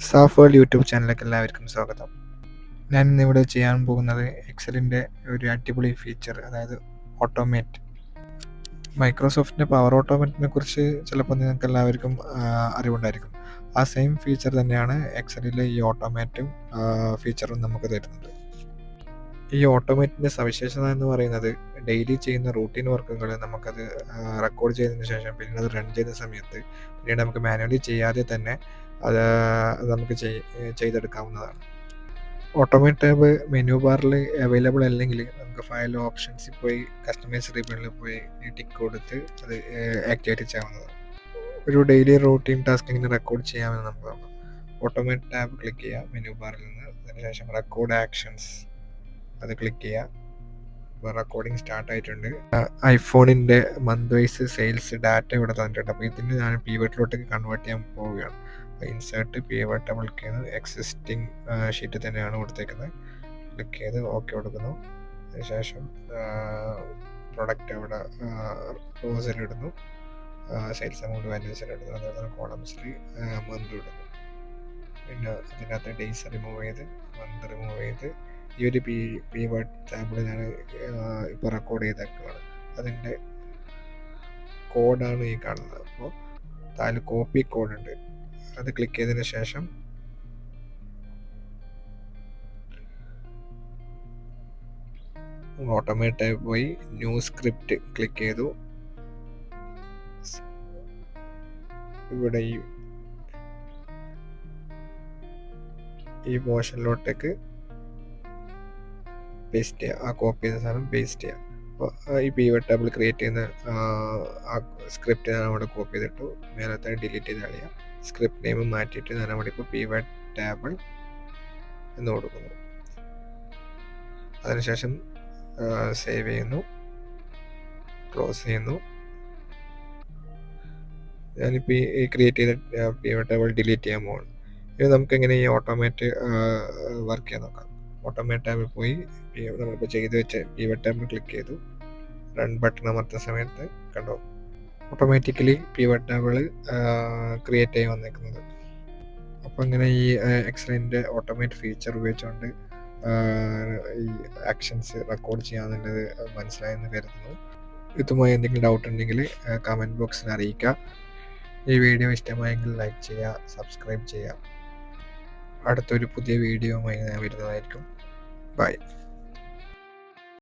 SAFF world YouTube ചാനലിലേക്ക് എല്ലാവർക്കും സ്വാഗതം. ഞാൻ ഇന്നിവിടെ ചെയ്യാൻ പോകുന്നത് എക്സലിൻ്റെ ഒരു അടിപൊളി ഫീച്ചർ, അതായത് ഓട്ടോമേറ്റ്. മൈക്രോസോഫ്റ്റിൻ്റെ പവർ ഓട്ടോമേറ്റിനെ കുറിച്ച് ചിലപ്പോൾ നിങ്ങൾക്ക് എല്ലാവർക്കും അറിവുണ്ടായിരിക്കും. ആ സെയിം ഫീച്ചർ തന്നെയാണ് എക്സലിലെ ഈ ഓട്ടോമേറ്റും ഫീച്ചറും നമുക്ക് തരുന്നത്. ഈ ഓട്ടോമേറ്റിൻ്റെ സവിശേഷത എന്ന് പറയുന്നത്, ഡെയിലി ചെയ്യുന്ന റൂട്ടീൻ വർക്കുകൾ നമുക്കത് റെക്കോർഡ് ചെയ്തതിന് ശേഷം പിന്നീട് അത് റൺ ചെയ്യുന്ന സമയത്ത് പിന്നീട് നമുക്ക് മാനുവലി ചെയ്യാതെ തന്നെ അത് നമുക്ക് ചെയ്തെടുക്കാവുന്നതാണ്. ഓട്ടോമേറ്റ് ടാബ് മെനു ബാറിൽ അവൈലബിൾ അല്ലെങ്കിൽ നമുക്ക് ഫയൽ ഓപ്ഷൻസിൽ പോയി കസ്റ്റമൈസ് റിബണിൽ പോയി ടിക്ക് കൊടുത്ത് അത് ആക്ടിവേറ്റ് ചെയ്യാവുന്നതാണ്. ഒരു ഡെയിലി റൂട്ടീൻ ടാസ്ക് ഇങ്ങനെ റെക്കോർഡ് ചെയ്യാമെന്ന് നമുക്ക് നോക്കാം. ഓട്ടോമേറ്റ് ടാബ് ക്ലിക്ക് ചെയ്യുക മെനു ബാറിൽ നിന്ന്. അതിനുശേഷം റെക്കോർഡ് ആക്ഷൻസ് അത് ക്ലിക്ക് ചെയ്യുക. ഇപ്പോൾ റെക്കോർഡിംഗ് സ്റ്റാർട്ട് ആയിട്ടുണ്ട്. ഐഫോണിൻ്റെ മന്ത് വൈസ് സെയിൽസ് ഡാറ്റ ഇവിടെ തന്നിട്ടുണ്ട്. അപ്പോൾ ഇതിന് ഞാൻ പിവട്ടിലോട്ട് കൺവേർട്ട് ചെയ്യാൻ പോവുകയാണ്. ഇൻസേർട്ട് പിവട്ട് ക്ലിക്ക് ചെയ്ത് എക്സിസ്റ്റിംഗ് ഷീറ്റ് തന്നെയാണ് കൊടുത്തേക്കുന്നത്. ക്ലിക്ക് ചെയ്ത് ഓക്കെ കൊടുക്കുന്നു. അതിനുശേഷം പ്രൊഡക്റ്റ് അവിടെ റോസിലിടുന്നു, സെയിൽസ് എമൗണ്ട് വാല്യൂസിലിടുന്നു, അതുപോലെ തന്നെ കോളംസിൽ മന്ത് ഇടുന്നു. പിന്നെ അതിനകത്ത് ഡേയ്സ് റിമൂവ് ചെയ്ത് മന്ത് റിമൂവ് ചെയ്ത് ഈ ഒരു പിവട്ട് ടാബിൾ ഞാൻ ഇപ്പോൾ റെക്കോർഡ് ചെയ്തേക്കുകയാണ്. അതിൻ്റെ കോഡാണ് ഈ കാണുന്നത്. അപ്പോൾ താഴെ കോപ്പി കോഡുണ്ട്, അത് ക്ലിക്ക് ചെയ്തതിന് ശേഷം ഓട്ടോമേറ്റ് പോയി ന്യൂ സ്ക്രിപ്റ്റ് ക്ലിക്ക് ചെയ്തു. ഇവിടെ ഈ പോർഷനിലോട്ടേക്ക് പേസ്റ്റ് ചെയ്യുക. ആ കോപ്പി ചെയ്ത സാധനം പേസ്റ്റ് ചെയ്യുക. അപ്പോൾ ഈ പിവട്ട് ടേബിൾ ക്രിയേറ്റ് ചെയ്യുന്ന ആ സ്ക്രിപ്റ്റ് ഞാൻ അവിടെ കോപ്പി ചെയ്തിട്ടു. മേലത്തെ ഡിലീറ്റ് ചെയ്ത് കളയുക. സ്ക്രിപ്റ്റ് നെയിം മാറ്റിയിട്ട് ഞാൻ അവിടെ ഇപ്പോൾ പിവട്ട് ടേബിൾ എന്ന് കൊടുക്കുന്നു. അതിനുശേഷം സേവ് ചെയ്യുന്നു, ക്ലോസ് ചെയ്യുന്നു. ഞാനിപ്പോൾ ഈ ക്രിയേറ്റ് ചെയ്ത പിവട്ട് ടേബിൾ ഡിലീറ്റ് ചെയ്യാൻ പോകുന്നു. ഇനി നമുക്കെങ്ങനെ ഈ ഓട്ടോമേറ്റ് വർക്ക് ചെയ്യാൻ നോക്കാം. ഓട്ടോമേറ്റ് ടാബിൽ പോയി നമ്മളിപ്പോൾ ചെയ്ത് വെച്ച പിവട്ട് ടേബിൾ ക്ലിക്ക് ചെയ്തു. റൺ ബട്ടൺ അമർത്തുന്ന സമയത്ത് കണ്ടോ ഓട്ടോമാറ്റിക്കലി പിവട്ട് ടേബിൾ ക്രിയേറ്റ് ആയി വന്നേക്കുന്നത്. അപ്പോൾ ഇങ്ങനെ ഈ എക്സലിൻ്റെ ഓട്ടോമേറ്റ് ഫീച്ചർ ഉപയോഗിച്ചുകൊണ്ട് ഈ ആക്ഷൻസ് റെക്കോർഡ് ചെയ്യാന്നുള്ളത് മനസ്സിലായെന്ന് കരുതുന്നു. ഇതുമായി എന്തെങ്കിലും ഡൗട്ട് ഉണ്ടെങ്കിൽ കമൻറ്റ് ബോക്സിൽ അറിയിക്കുക. ഈ വീഡിയോ ഇഷ്ടമായെങ്കിൽ ലൈക്ക് ചെയ്യുക, സബ്സ്ക്രൈബ് ചെയ്യുക. അടുത്തൊരു പുതിയ വീഡിയോയുമായി ഞാൻ വരുന്നതായിരിക്കും. ബൈ.